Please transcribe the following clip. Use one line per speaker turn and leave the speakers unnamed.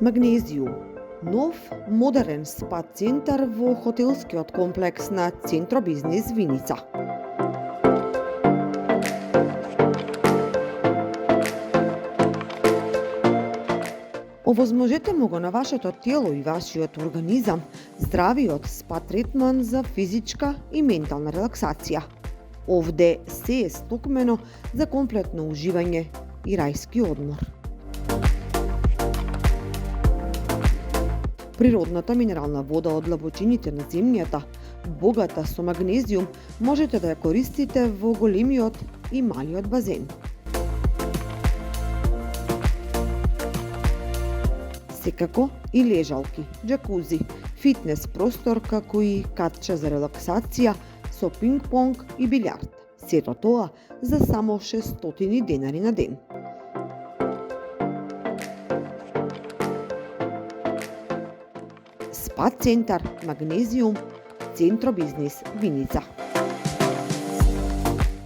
Магнезиум. Нов, модерен спа центар во хотелскиот комплекс на Центро Бизнис Виница. Овозможете му го на вашето тело и вашиот организам здравиот спа третман за физичка и ментална релаксација. Овде се е стокмено за комплетно уживање и рајски одмор. Природната минерална вода од длабочините на земјата, богата со магнезиум, можете да ја користите во големиот и малиот базен. Секако и лежалки, джакузи, фитнес простор како и катче за релаксација со пинг-понг и билјард. Сето тоа за само 600 денари на ден. Спа центар Магнезиум, Центро Бизнис Виница.